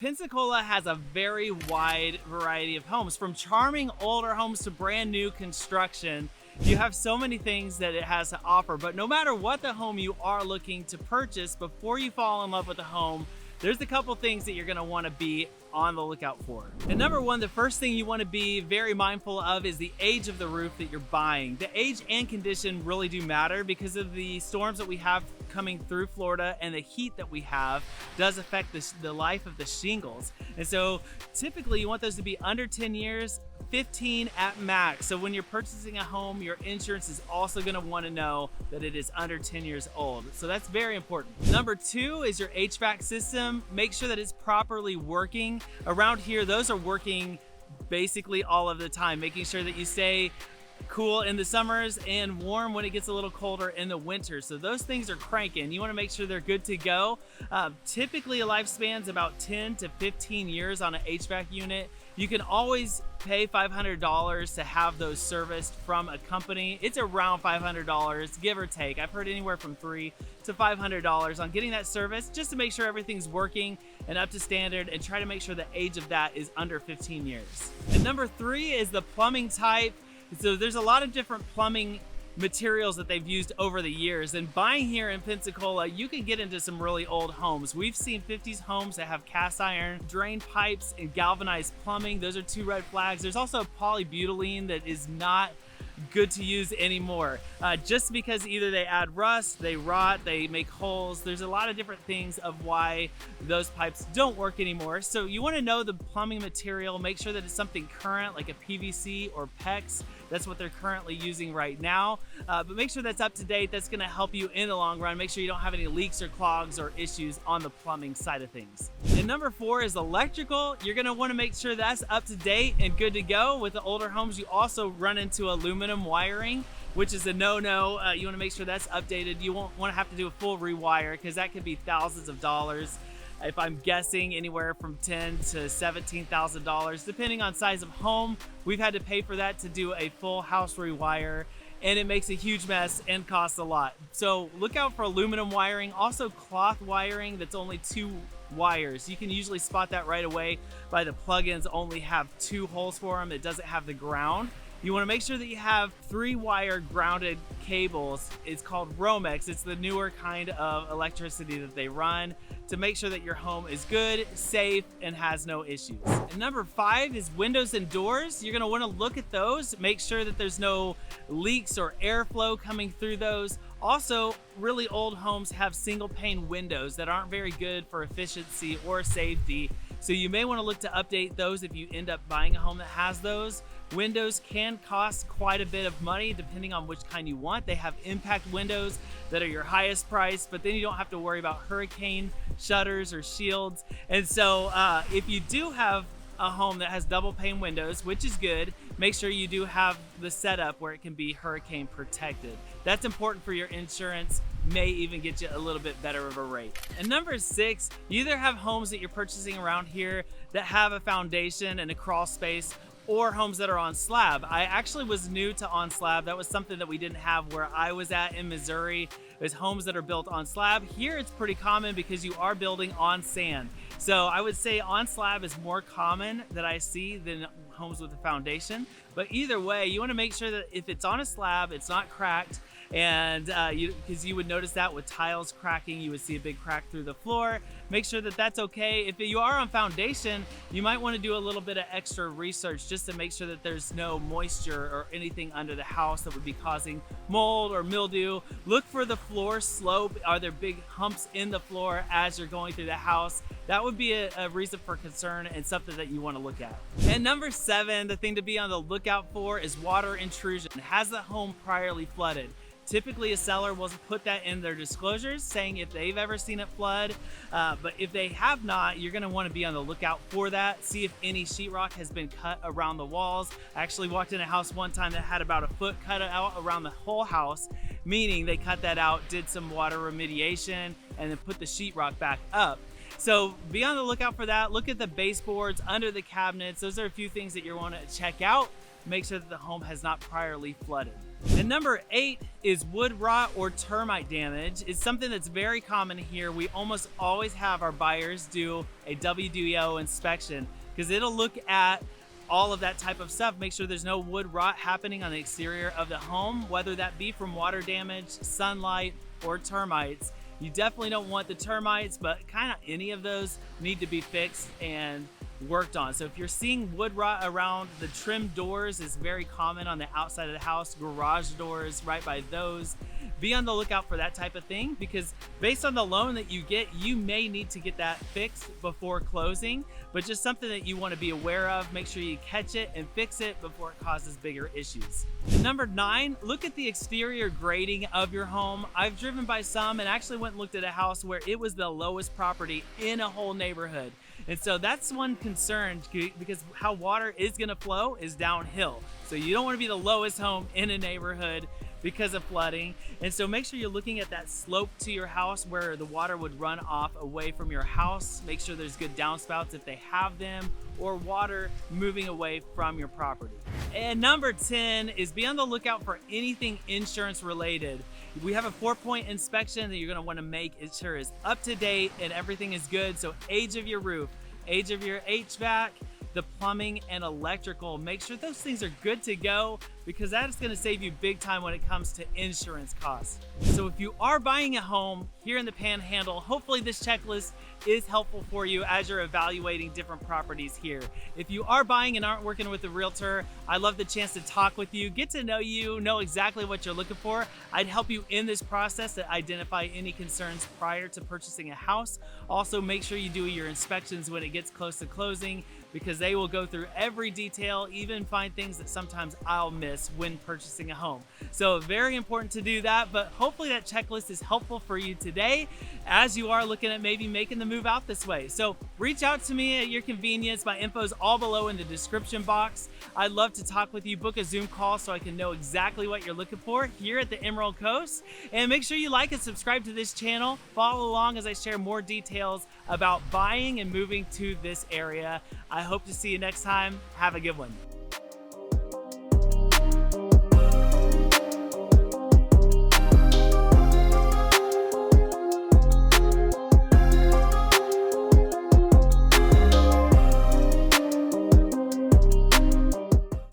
Pensacola has a very wide variety of homes, from charming older homes to brand new construction. You have so many things that it has to offer, but no matter what the home you are looking to purchase, before you fall in love with the home, there's a couple things that you're going to want to be on the lookout for. And number one, the first thing you want to be very mindful of is the age of the roof that you're buying. The age and condition really do matter because of the storms that we have coming through Florida, and the heat that we have does affect the life of the shingles. And so typically you want those to be under 10 years, 15 at max. So when you're purchasing a home, your insurance is also going to want to know that it is under 10 years old. So that's very important. Number two is your HVAC system. Make sure that it's properly working. Around here, those are working basically all of the time, making sure that you stay cool in the summers and warm when it gets a little colder in the winter. So those things are cranking. You want to make sure they're good to go. Typically a lifespan's about 10 to 15 years on an HVAC unit. You can always pay $500 to have those serviced from a company. It's around $500, give or take. I've heard anywhere from $300 to $500 on getting that service, just to make sure everything's working and up to standard, and try to make sure the age of that is under 15 years. And number three is the plumbing type. So there's a lot of different plumbing materials that they've used over the years, and buying here in Pensacola, you can get into some really old homes. We've seen 50s homes that have cast iron drain pipes and galvanized plumbing. Those are two red flags. There's also polybutylene that is not good to use anymore, just because either they add rust, they rot, they make holes. There's a lot of different things of why those pipes don't work anymore. So you want to know the plumbing material, make sure that it's something current like a PVC or PEX. That's what they're currently using right now, but make sure that's up to date. That's going to help you in the long run. Make sure you don't have any leaks or clogs or issues on the plumbing side of things. And number four is electrical. You're going to want to make sure that's up to date and good to go. With the older homes, you also run into aluminum wiring, which is a no-no. You want to make sure that's updated. You won't want to have to do a full rewire, because that could be thousands of dollars. If I'm guessing, anywhere from $10,000 to $17,000, depending on size of home. We've had to pay for that to do a full house rewire, and it makes a huge mess and costs a lot. So look out for aluminum wiring. Also cloth wiring that's only 2 wires. You can usually spot that right away by the plugins only have 2 holes for them. It doesn't have the ground. You want to make sure that you have 3-wire grounded cables. It's called Romex. It's the newer kind of electricity that they run to make sure that your home is good, safe, and has no issues. And number 5 is windows and doors. You're going to want to look at those, make sure that there's no leaks or airflow coming through those. Also, really old homes have single pane windows that aren't very good for efficiency or safety. So you may want to look to update those if you end up buying a home that has those. Windows can cost quite a bit of money depending on which kind you want. They have impact windows that are your highest price, but then you don't have to worry about hurricane shutters or shields. And so if you do have a home that has double pane windows, which is good, make sure you do have the setup where it can be hurricane protected. That's important for your insurance, may even get you a little bit better of a rate. And number 6, you either have homes that you're purchasing around here that have a foundation and a crawl space, or homes that are on slab. I actually was new to on slab. That was something that we didn't have where I was at in Missouri. There's homes that are built on slab. Here it's pretty common because you are building on sand. So I would say on slab is more common that I see than homes with a foundation. But either way, you want to make sure that if it's on a slab, it's not cracked. And because you would notice that with tiles cracking, you would see a big crack through the floor. Make sure that that's okay. If you are on foundation, you might want to do a little bit of extra research just to make sure that there's no moisture or anything under the house that would be causing mold or mildew. Look for the floor slope. Are there big humps in the floor as you're going through the house? That would be a reason for concern and something that you want to look at. And number 7, the thing to be on the lookout for is water intrusion. Has the home priorly flooded? Typically a seller will put that in their disclosures saying if they've ever seen it flood, but if they have not, you're going to want to be on the lookout for that. See if any sheetrock has been cut around the walls. I actually walked in a house one time that had about a foot cut out around the whole house, meaning they cut that out, did some water remediation, and then put the sheetrock back up. So be on the lookout for that. Look at the baseboards under the cabinets. Those are a few things that you want to check out. Make sure that the home has not priorly flooded. And number 8 is wood rot or termite damage. It's something that's very common here. We almost always have our buyers do a WDO inspection because it'll look at all of that type of stuff, make sure there's no wood rot happening on the exterior of the home, whether that be from water damage, sunlight, or termites. You definitely don't want the termites, but kind of any of those need to be fixed and worked on. So if you're seeing wood rot around the trim doors, is very common on the outside of the house, garage doors, right by those. Be on the lookout for that type of thing because based on the loan that you get, you may need to get that fixed before closing, but just something that you want to be aware of. Make sure you catch it and fix it before it causes bigger issues. Number 9, look at the exterior grading of your home. I've driven by some and actually went and looked at a house where it was the lowest property in a whole neighborhood. And so that's one concern because how water is going to flow is downhill. So you don't want to be the lowest home in a neighborhood because of flooding. And so make sure you're looking at that slope to your house where the water would run off away from your house. Make sure there's good downspouts if they have them, or water moving away from your property. And number 10 is be on the lookout for anything insurance related. We have a 4-point inspection that you're going to want to make sure is up to date and everything is good. So age of your roof, age of your HVAC, the plumbing and electrical. Make sure those things are good to go because that is going to save you big time when it comes to insurance costs. So if you are buying a home here in the Panhandle, hopefully this checklist is helpful for you as you're evaluating different properties here. If you are buying and aren't working with a realtor, I love the chance to talk with you, get to know you, know exactly what you're looking for. I'd help you in this process to identify any concerns prior to purchasing a house. Also, make sure you do your inspections when it gets close to closing because they will go through every detail, even find things that sometimes I'll miss when purchasing a home. So very important to do that, but hopefully that checklist is helpful for you today as you are looking at maybe making the move out this way. So reach out to me at your convenience. My info is all below in the description box. I'd love to talk with you. Book a Zoom call so I can know exactly what you're looking for here at the Emerald Coast. And make sure you like and subscribe to this channel. Follow along as I share more details about buying and moving to this area. I hope to see you next time. Have a good one.